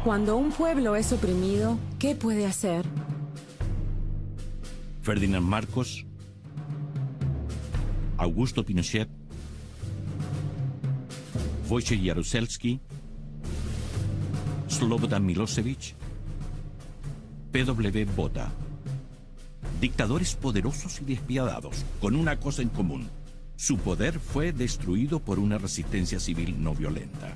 Cuando un pueblo es oprimido, ¿qué puede hacer? Ferdinand Marcos, Augusto Pinochet, Wojciech Jaruzelski, Slobodan Milosevic, P.W. Botha. Dictadores poderosos y despiadados, con una cosa en común. Su poder fue destruido por una resistencia civil no violenta.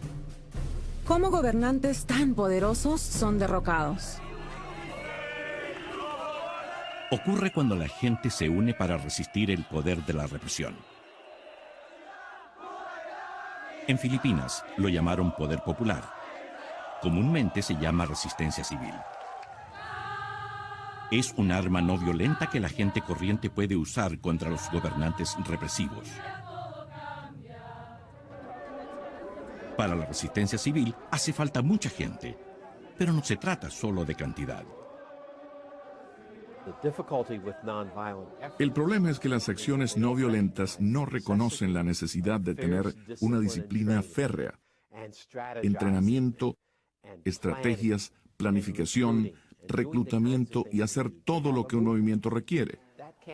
¿Cómo gobernantes tan poderosos son derrocados? Ocurre cuando la gente se une para resistir el poder de la represión. En Filipinas lo llamaron poder popular. Comúnmente se llama resistencia civil. Es un arma no violenta que la gente corriente puede usar contra los gobernantes represivos. Para la resistencia civil hace falta mucha gente, pero no se trata solo de cantidad. El problema es que las acciones no violentas no reconocen la necesidad de tener una disciplina férrea, entrenamiento, estrategias, planificación, reclutamiento y hacer todo lo que un movimiento requiere.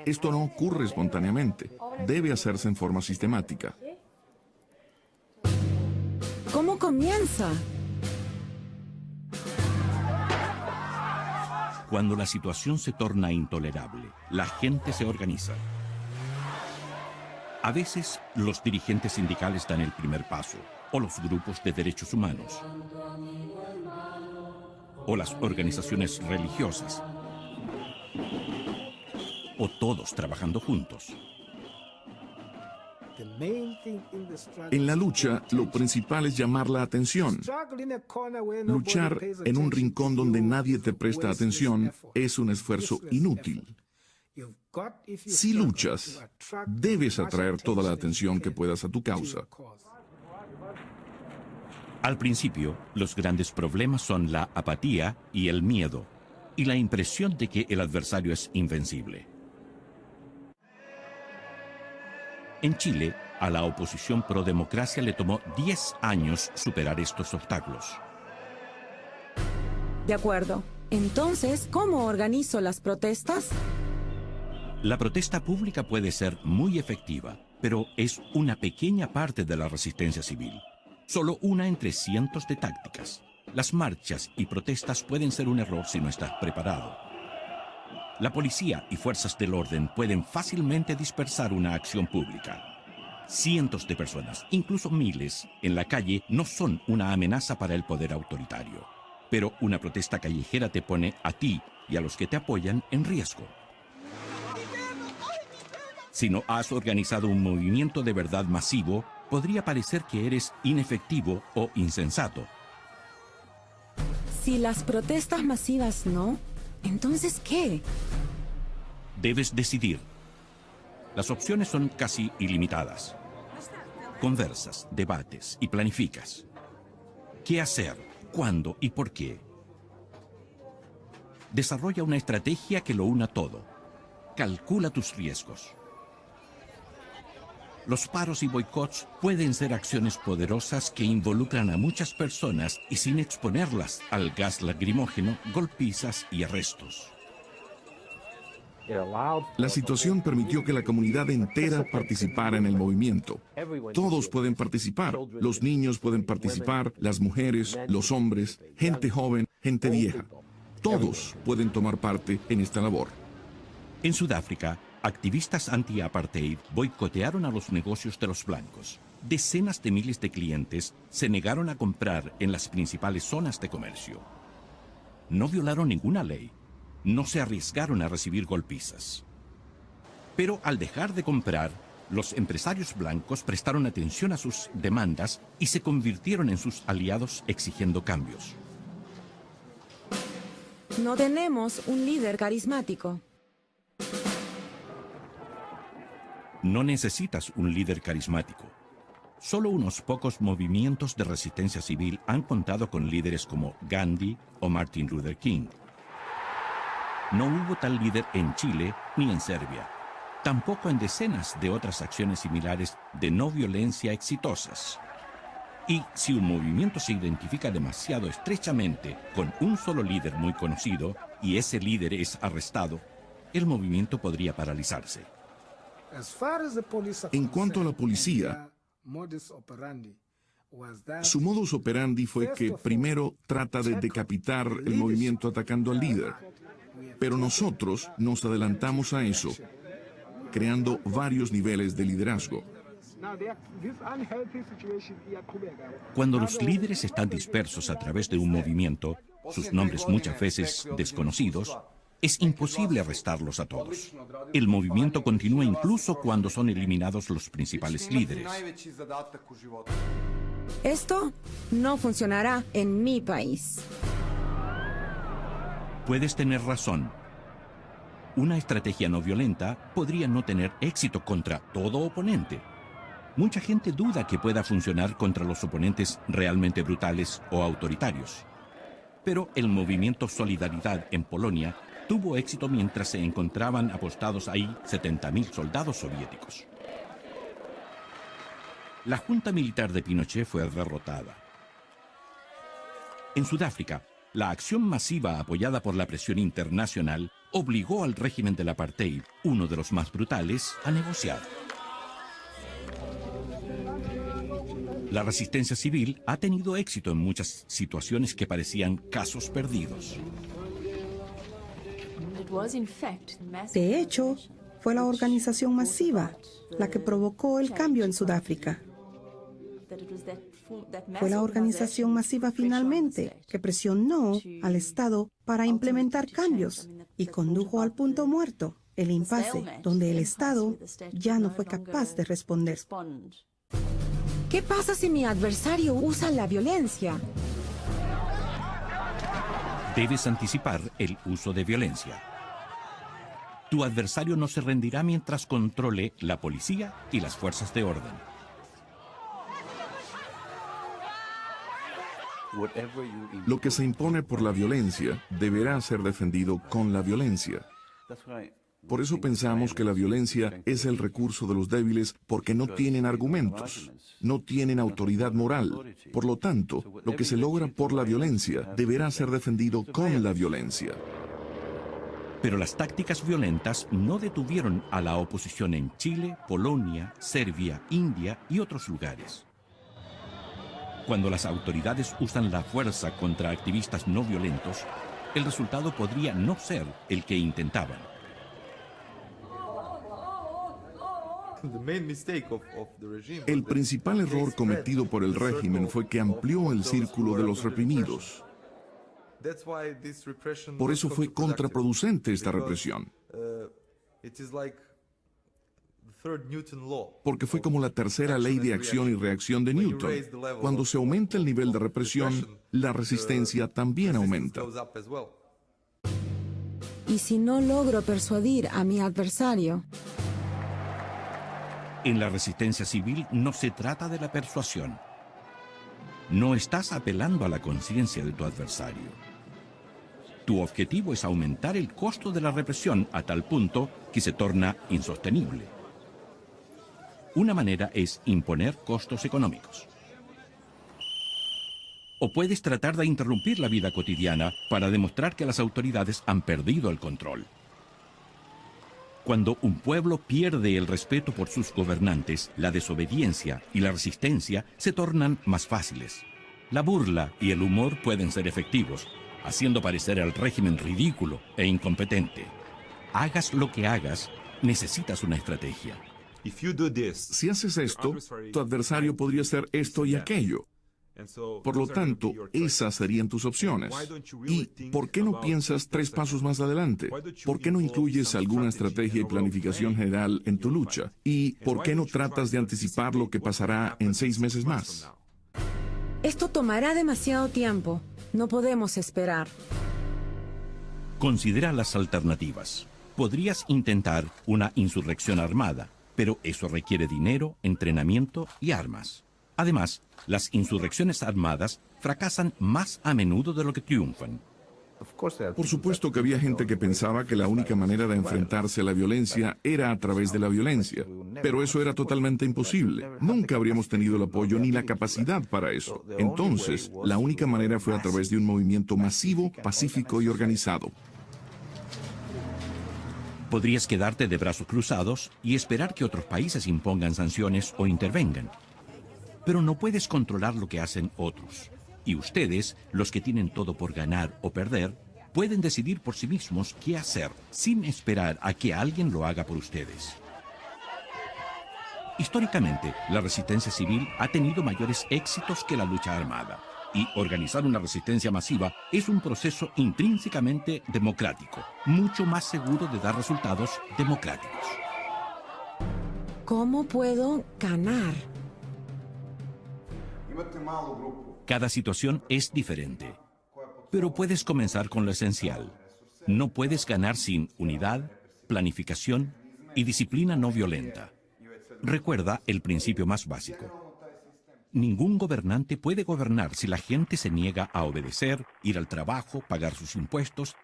Esto no ocurre espontáneamente, debe hacerse en forma sistemática. ¿Cómo comienza? Cuando la situación se torna intolerable, la gente se organiza. A veces, los dirigentes sindicales dan el primer paso, o los grupos de derechos humanos, o las organizaciones religiosas, o todos trabajando juntos. En la lucha, lo principal es llamar la atención. Luchar en un rincón donde nadie te presta atención es un esfuerzo inútil. Si luchas, debes atraer toda la atención que puedas a tu causa. Al principio, los grandes problemas son la apatía y el miedo, y la impresión de que el adversario es invencible. En Chile, a la oposición pro democracia le tomó 10 años superar estos obstáculos. De acuerdo. Entonces, ¿cómo organizo las protestas? La protesta pública puede ser muy efectiva, pero es una pequeña parte de la resistencia civil. Solo una entre cientos de tácticas. Las marchas y protestas pueden ser un error si no estás preparado. La policía y fuerzas del orden pueden fácilmente dispersar una acción pública. Cientos de personas, incluso miles, en la calle no son una amenaza para el poder autoritario. Pero una protesta callejera te pone a ti y a los que te apoyan en riesgo. Si no has organizado un movimiento de verdad masivo, podría parecer que eres inefectivo o insensato. Si las protestas masivas no, ¿entonces qué? Debes decidir. Las opciones son casi ilimitadas. Conversas, debates y planificas. ¿Qué hacer? ¿Cuándo y por qué? Desarrolla una estrategia que lo una todo. Calcula tus riesgos. Los paros y boicots pueden ser acciones poderosas que involucran a muchas personas y sin exponerlas al gas lacrimógeno, golpizas y arrestos. La situación permitió que la comunidad entera participara en el movimiento. Todos pueden participar. Los niños pueden participar, las mujeres, los hombres, gente joven, gente vieja. Todos pueden tomar parte en esta labor. En Sudáfrica, activistas anti-apartheid boicotearon a los negocios de los blancos. Decenas de miles de clientes se negaron a comprar en las principales zonas de comercio. No violaron ninguna ley. No se arriesgaron a recibir golpizas. Pero al dejar de comprar, los empresarios blancos prestaron atención a sus demandas y se convirtieron en sus aliados exigiendo cambios. No tenemos un líder carismático. No necesitas un líder carismático. Solo unos pocos movimientos de resistencia civil han contado con líderes como Gandhi o Martin Luther King. No hubo tal líder en Chile ni en Serbia, tampoco en decenas de otras acciones similares de no violencia exitosas. Y si un movimiento se identifica demasiado estrechamente con un solo líder muy conocido y ese líder es arrestado, el movimiento podría paralizarse. En cuanto a la policía, su modus operandi fue que primero trata de decapitar el movimiento atacando al líder. Pero nosotros nos adelantamos a eso, creando varios niveles de liderazgo. Cuando los líderes están dispersos a través de un movimiento, sus nombres muchas veces desconocidos, es imposible arrestarlos a todos. El movimiento continúa incluso cuando son eliminados los principales líderes. Esto no funcionará en mi país. Puedes tener razón. Una estrategia no violenta podría no tener éxito contra todo oponente. Mucha gente duda que pueda funcionar contra los oponentes realmente brutales o autoritarios. Pero el movimiento Solidaridad en Polonia tuvo éxito mientras se encontraban apostados ahí 70.000 soldados soviéticos. La junta militar de Pinochet fue derrotada. En Sudáfrica, la acción masiva apoyada por la presión internacional obligó al régimen del apartheid, uno de los más brutales, a negociar. La resistencia civil ha tenido éxito en muchas situaciones que parecían casos perdidos. De hecho, fue la organización masiva la que provocó el cambio en Sudáfrica. Fue la organización masiva finalmente que presionó al Estado para implementar cambios y condujo al punto muerto, el impasse, donde el Estado ya no fue capaz de responder. ¿Qué pasa si mi adversario usa la violencia? Debes anticipar el uso de violencia. Tu adversario no se rendirá mientras controle la policía y las fuerzas de orden. Lo que se impone por la violencia deberá ser defendido con la violencia. Por eso pensamos que la violencia es el recurso de los débiles porque no tienen argumentos, no tienen autoridad moral. Por lo tanto, lo que se logra por la violencia deberá ser defendido con la violencia. Pero las tácticas violentas no detuvieron a la oposición en Chile, Polonia, Serbia, India y otros lugares. Cuando las autoridades usan la fuerza contra activistas no violentos, el resultado podría no ser el que intentaban. El principal error cometido por el régimen fue que amplió el círculo de los reprimidos. Por eso fue contraproducente esta represión. Porque fue como la tercera ley de acción y reacción de Newton. Cuando se aumenta el nivel de represión, la resistencia también aumenta. ¿Y si no logro persuadir a mi adversario? En la resistencia civil no se trata de la persuasión. No estás apelando a la conciencia de tu adversario. Tu objetivo es aumentar el costo de la represión a tal punto que se torna insostenible. Una manera es imponer costos económicos. O puedes tratar de interrumpir la vida cotidiana para demostrar que las autoridades han perdido el control. Cuando un pueblo pierde el respeto por sus gobernantes, la desobediencia y la resistencia se tornan más fáciles. La burla y el humor pueden ser efectivos, haciendo parecer al régimen ridículo e incompetente. Hagas lo que hagas, necesitas una estrategia. Si haces esto, tu adversario podría hacer esto y aquello. Por lo tanto, esas serían tus opciones. ¿Y por qué no piensas 3 pasos más adelante? ¿Por qué no incluyes alguna estrategia y planificación general en tu lucha? ¿Y por qué no tratas de anticipar lo que pasará en 6 meses más? Esto tomará demasiado tiempo. No podemos esperar. Considera las alternativas. Podrías intentar una insurrección armada, pero eso requiere dinero, entrenamiento y armas. Además, las insurrecciones armadas fracasan más a menudo de lo que triunfan. Por supuesto que había gente que pensaba que la única manera de enfrentarse a la violencia era a través de la violencia. Pero eso era totalmente imposible. Nunca habríamos tenido el apoyo ni la capacidad para eso. Entonces, la única manera fue a través de un movimiento masivo, pacífico y organizado. Podrías quedarte de brazos cruzados y esperar que otros países impongan sanciones o intervengan. Pero no puedes controlar lo que hacen otros. Y ustedes, los que tienen todo por ganar o perder, pueden decidir por sí mismos qué hacer, sin esperar a que alguien lo haga por ustedes. Históricamente, la resistencia civil ha tenido mayores éxitos que la lucha armada. Y organizar una resistencia masiva es un proceso intrínsecamente democrático, mucho más seguro de dar resultados democráticos. ¿Cómo puedo ganar? Cada situación es diferente, pero puedes comenzar con lo esencial. No puedes ganar sin unidad, planificación y disciplina no violenta. Recuerda el principio más básico. Ningún gobernante puede gobernar si la gente se niega a obedecer, ir al trabajo, pagar sus impuestos,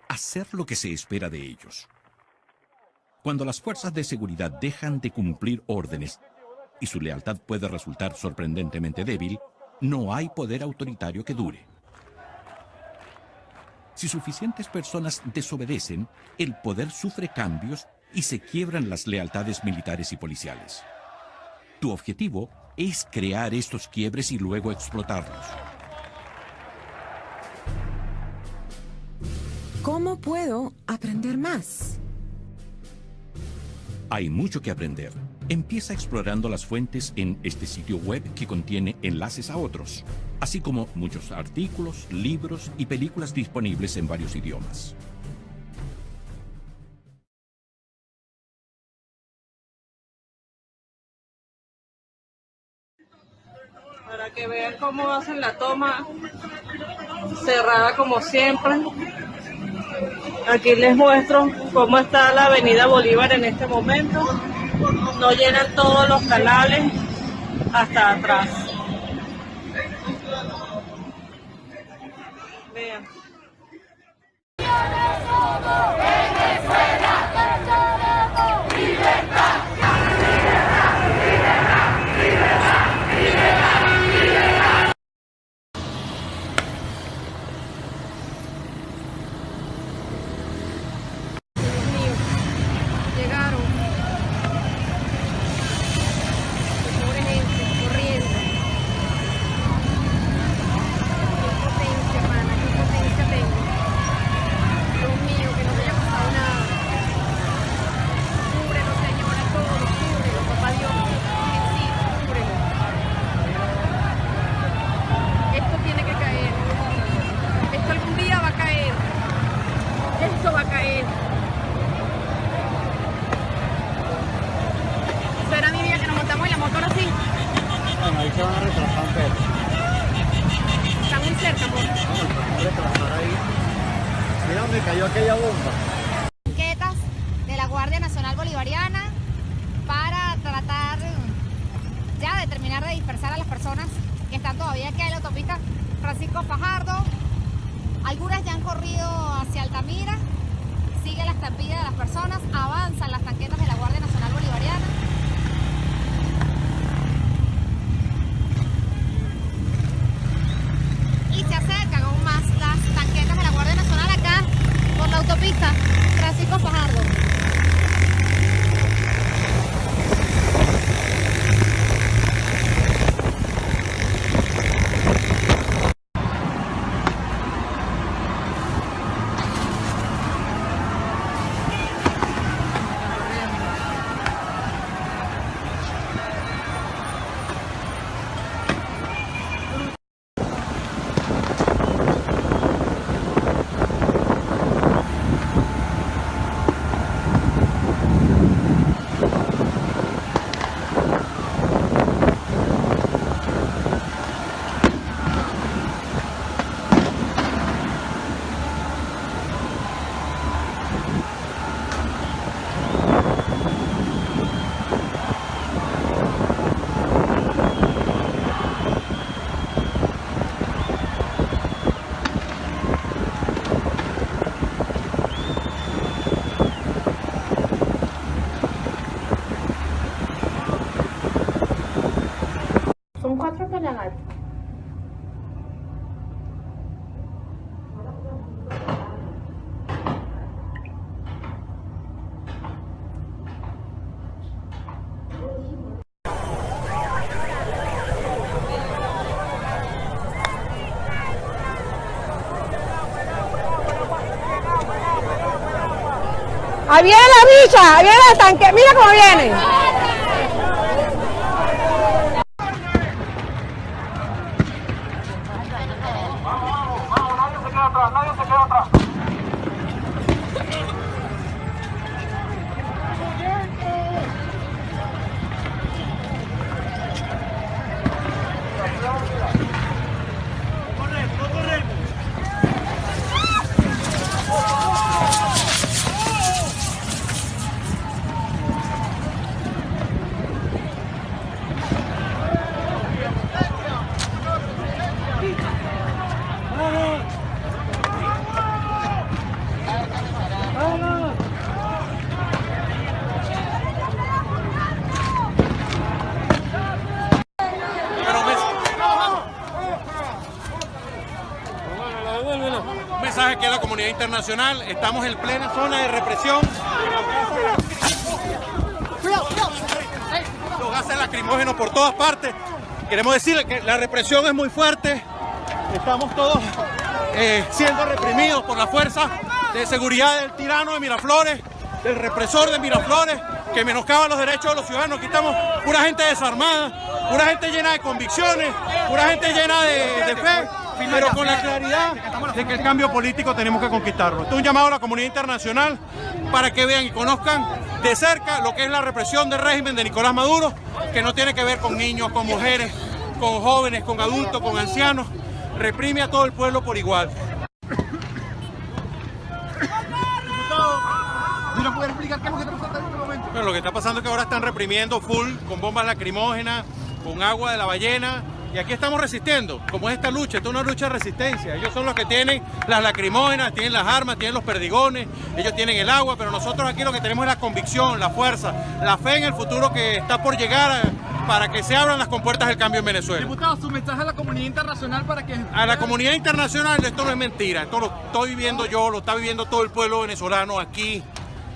hacer lo que se espera de ellos. Cuando las fuerzas de seguridad dejan de cumplir órdenes y su lealtad puede resultar sorprendentemente débil, no hay poder autoritario que dure. Si suficientes personas desobedecen, el poder sufre cambios y se quiebran las lealtades militares y policiales. Tu objetivo es crear estos quiebres y luego explotarlos. ¿Cómo puedo aprender más? Hay mucho que aprender. Empieza explorando las fuentes en este sitio web que contiene enlaces a otros, así como muchos artículos, libros y películas disponibles en varios idiomas. Para que vean cómo hacen la toma cerrada como siempre. Aquí les muestro cómo está la avenida Bolívar en este momento. No llenan todos los canales hasta atrás. Vean. Tanquetas de la Guardia Nacional Bolivariana para tratar ya de terminar de dispersar a las personas que están todavía aquí en la autopista Francisco Fajardo. Algunas ya han corrido hacia Altamira, sigue la estampida de las personas, avanzan las tanquetas de la Guardia Nacional Bolivariana. Y se acercan aún más las tanquetas de la Guardia Nacional acá por la autopista Francisco Fajardo. Ahí viene la bicha, ahí viene el tanque, mira cómo viene. Nadie se queda atrás. Un mensaje aquí a la comunidad internacional, estamos en plena zona de represión. Los gases lacrimógenos por todas partes. Queremos decirle que la represión es muy fuerte. Estamos todos siendo reprimidos por la fuerza de seguridad del tirano de Miraflores, del represor de Miraflores, que menoscaba los derechos de los ciudadanos. Aquí estamos pura gente desarmada, pura gente llena de convicciones, pura gente llena de fe, pero con la claridad de que el cambio político tenemos que conquistarlo. Esto es un llamado a la comunidad internacional para que vean y conozcan de cerca lo que es la represión del régimen de Nicolás Maduro, que no tiene que ver con niños, con mujeres, con jóvenes, con adultos, con ancianos. Reprime a todo el pueblo por igual. ¿No puede explicar qué es lo que está pasando en este momento? Bueno, lo que está pasando es que ahora están reprimiendo full, con bombas lacrimógenas, con agua de la ballena, y aquí estamos resistiendo. Como es esta lucha, esta es una lucha de resistencia. Ellos son los que tienen las lacrimógenas, tienen las armas, tienen los perdigones, ellos tienen el agua, pero nosotros aquí lo que tenemos es la convicción, la fuerza, la fe en el futuro que está por llegar para que se abran las compuertas del cambio en Venezuela. Diputado, su mensaje a la comunidad internacional para que... A la comunidad internacional, esto no es mentira, esto lo estoy viviendo yo, lo está viviendo todo el pueblo venezolano aquí.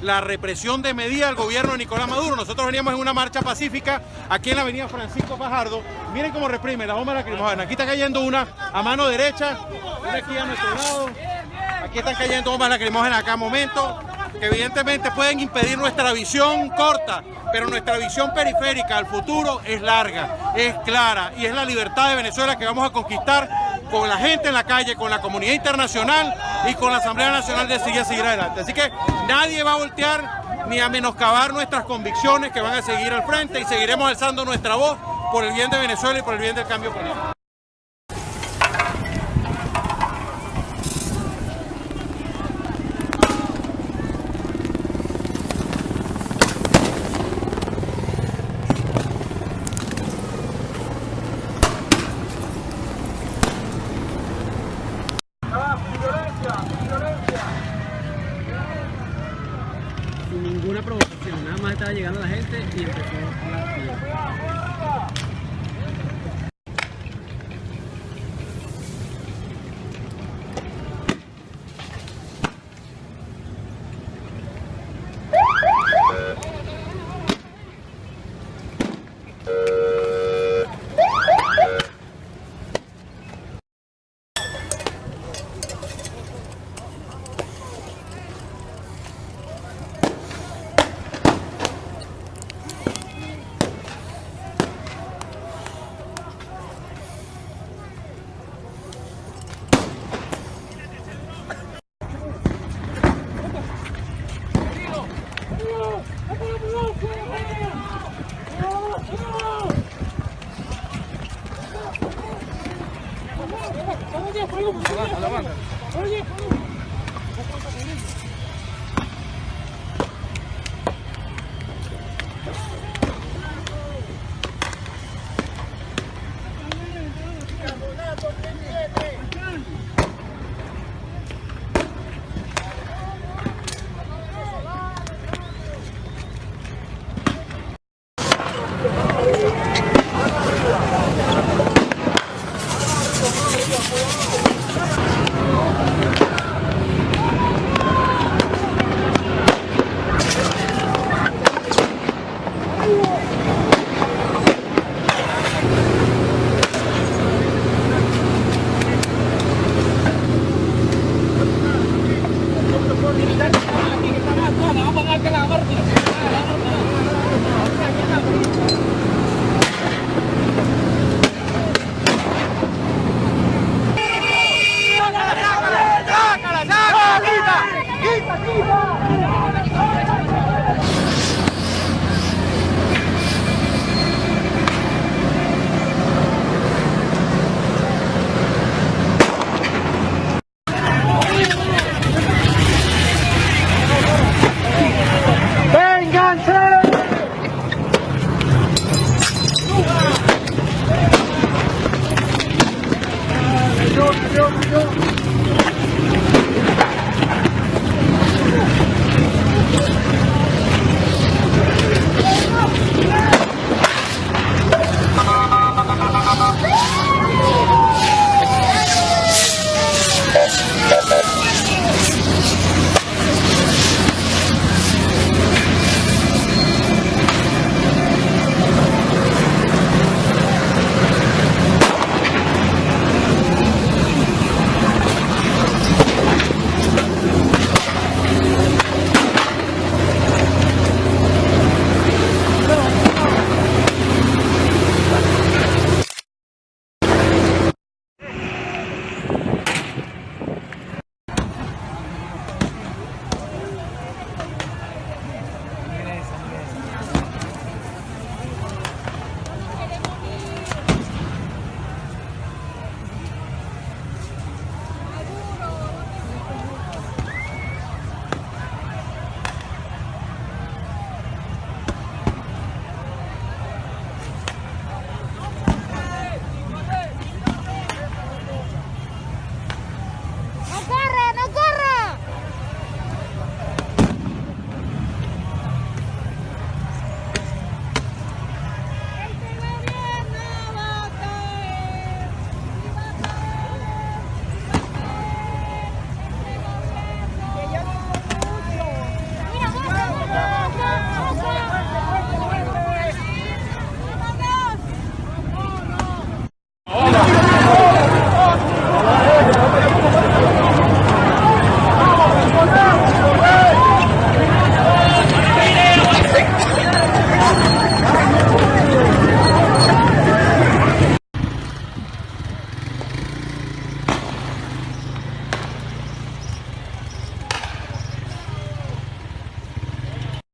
La represión de medida del gobierno de Nicolás Maduro. Nosotros veníamos en una marcha pacífica aquí en la avenida Francisco Fajardo. Miren cómo reprime las bombas lacrimógenas. Aquí está cayendo una a mano derecha, una aquí a nuestro lado. Aquí están cayendo bombas lacrimógenas a cada momento, que evidentemente pueden impedir nuestra visión corta, pero nuestra visión periférica al futuro es larga, es clara, y es la libertad de Venezuela que vamos a conquistar con la gente en la calle, con la comunidad internacional y con la Asamblea Nacional de seguir adelante. Así que nadie va a voltear ni a menoscabar nuestras convicciones, que van a seguir al frente, y seguiremos alzando nuestra voz por el bien de Venezuela y por el bien del cambio político. Sin ninguna provocación, nada más estaba llegando la gente y empezó a tirar.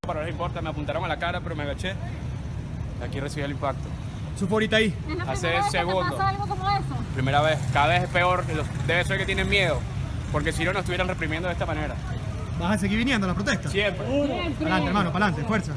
Pero no importa, me apuntaron a la cara, pero me agaché. Aquí recibí el impacto. ¿Su favorita ahí? Hace segundos. ¿Pasa algo como eso? Primera vez. Cada vez es peor. Debe ser que tienen miedo. Porque si no, nos estuvieran reprimiendo de esta manera. ¿Vas a seguir viniendo a las protestas? Siempre. Adelante, hermano, para adelante, fuerza.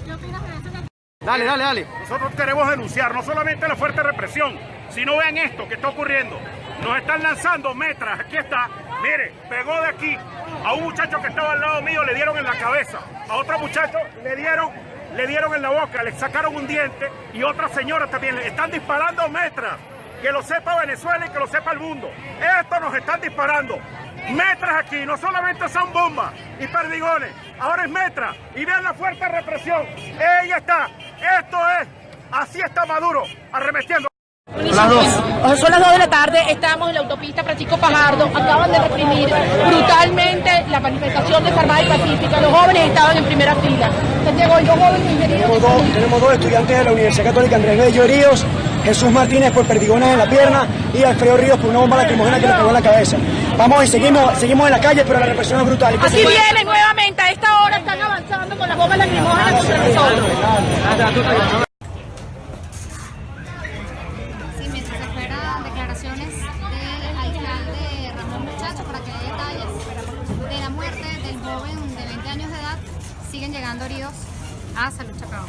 ¿Qué opinas de eso? Dale. Nosotros queremos denunciar no solamente la fuerte represión, sino vean esto que está ocurriendo. Nos están lanzando metras, aquí está, mire, pegó de aquí a un muchacho que estaba al lado mío, le dieron en la cabeza, a otro muchacho le dieron en la boca, le sacaron un diente y otra señora también, le están disparando metras, que lo sepa Venezuela y que lo sepa el mundo. Esto nos están disparando. Metras aquí, no solamente son bombas y perdigones, ahora es metras y vean la fuerte represión. Ella está, esto es, así está Maduro, arremetiendo. Son las 2 de la tarde, estamos en la autopista Francisco Fajardo, acaban de reprimir brutalmente la manifestación desarmada y pacífica, los jóvenes estaban en primera fila. Santiago, hay 2 jóvenes heridos. Tenemos 2 estudiantes de la Universidad Católica Andrés Bello heridos, Jesús Martínez por perdigones en la pierna y Alfredo Ríos por una bomba lacrimógena que le pegó en la cabeza. Vamos y seguimos en la calle, pero la represión es brutal. Aquí vienen nuevamente, a esta hora están avanzando con las bombas lacrimógenas contra nosotros. Sí, mientras se esperan declaraciones del alcalde Ramón Muchacho para que dé detalles de la muerte del joven de 20 años de edad, siguen llegando heridos a Salud Chacao.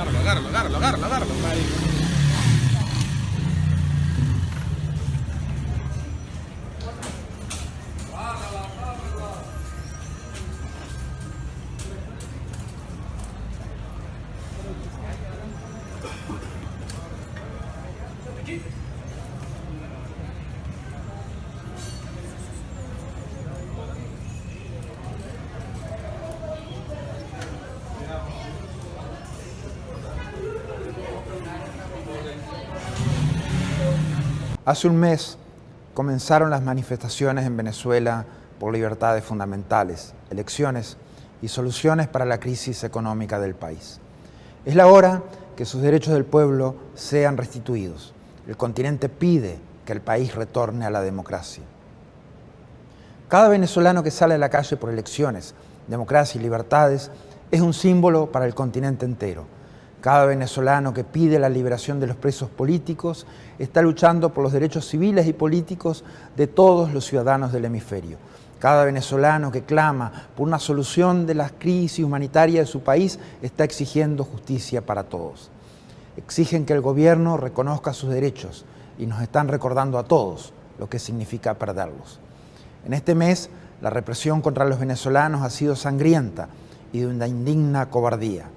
Agárralo. Hace un mes comenzaron las manifestaciones en Venezuela por libertades fundamentales, elecciones y soluciones para la crisis económica del país. Es la hora que sus derechos del pueblo sean restituidos. El continente pide que el país retorne a la democracia. Cada venezolano que sale a la calle por elecciones, democracia y libertades es un símbolo para el continente entero. Cada venezolano que pide la liberación de los presos políticos está luchando por los derechos civiles y políticos de todos los ciudadanos del hemisferio. Cada venezolano que clama por una solución de la crisis humanitaria de su país está exigiendo justicia para todos. Exigen que el gobierno reconozca sus derechos y nos están recordando a todos lo que significa perderlos. En este mes, la represión contra los venezolanos ha sido sangrienta y de una indigna cobardía.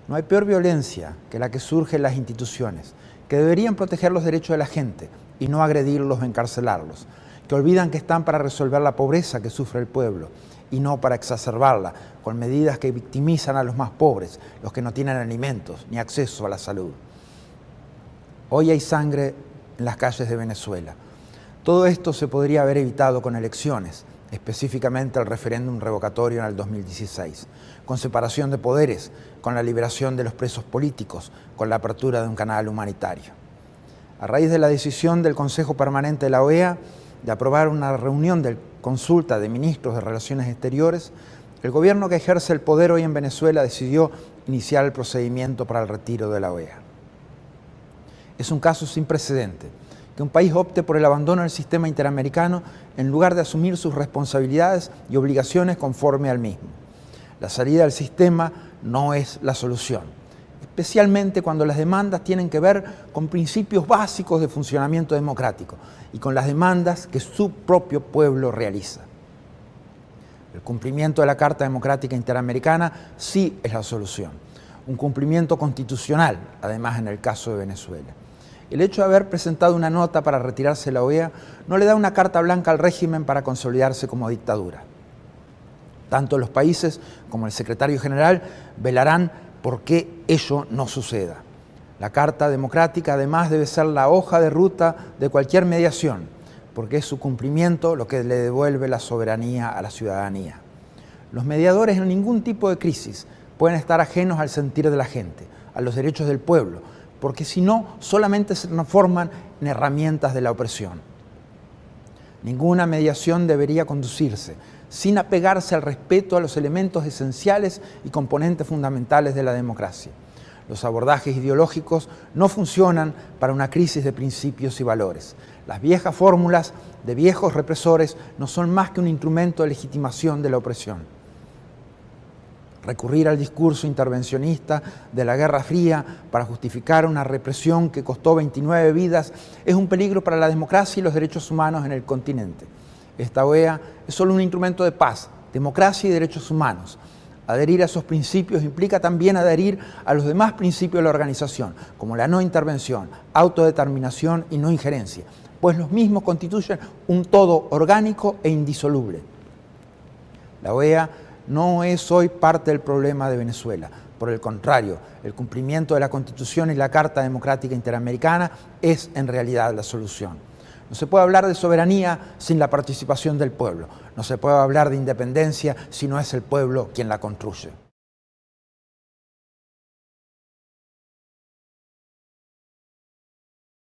No hay peor violencia que la que surge en las instituciones, que deberían proteger los derechos de la gente y no agredirlos o encarcelarlos, que olvidan que están para resolver la pobreza que sufre el pueblo y no para exacerbarla con medidas que victimizan a los más pobres, los que no tienen alimentos ni acceso a la salud. Hoy hay sangre en las calles de Venezuela. Todo esto se podría haber evitado con elecciones, específicamente el referéndum revocatorio en el 2016, con separación de poderes, con la liberación de los presos políticos, con la apertura de un canal humanitario. A raíz de la decisión del Consejo Permanente de la OEA de aprobar una reunión de consulta de ministros de Relaciones Exteriores, el gobierno que ejerce el poder hoy en Venezuela decidió iniciar el procedimiento para el retiro de la OEA. Es un caso sin precedente que un país opte por el abandono del sistema interamericano en lugar de asumir sus responsabilidades y obligaciones conforme al mismo. La salida del sistema no es la solución, especialmente cuando las demandas tienen que ver con principios básicos de funcionamiento democrático y con las demandas que su propio pueblo realiza. El cumplimiento de la Carta Democrática Interamericana sí es la solución, un cumplimiento constitucional, además en el caso de Venezuela. El hecho de haber presentado una nota para retirarse de la OEA no le da una carta blanca al régimen para consolidarse como dictadura. Tanto los países como el secretario general velarán por que ello no suceda. La Carta Democrática además debe ser la hoja de ruta de cualquier mediación, porque es su cumplimiento lo que le devuelve la soberanía a la ciudadanía. Los mediadores en ningún tipo de crisis pueden estar ajenos al sentir de la gente, a los derechos del pueblo, porque si no, solamente se transforman en herramientas de la opresión. Ninguna mediación debería conducirse sin apegarse al respeto a los elementos esenciales y componentes fundamentales de la democracia. Los abordajes ideológicos no funcionan para una crisis de principios y valores. Las viejas fórmulas de viejos represores no son más que un instrumento de legitimación de la opresión. Recurrir al discurso intervencionista de la Guerra Fría para justificar una represión que costó 29 vidas es un peligro para la democracia y los derechos humanos en el continente. Esta OEA es solo un instrumento de paz, democracia y derechos humanos. Adherir a esos principios implica también adherir a los demás principios de la organización, como la no intervención, autodeterminación y no injerencia, pues los mismos constituyen un todo orgánico e indisoluble. La OEA no es hoy parte del problema de Venezuela. Por el contrario, el cumplimiento de la Constitución y la Carta Democrática Interamericana es en realidad la solución. No se puede hablar de soberanía sin la participación del pueblo. No se puede hablar de independencia si no es el pueblo quien la construye.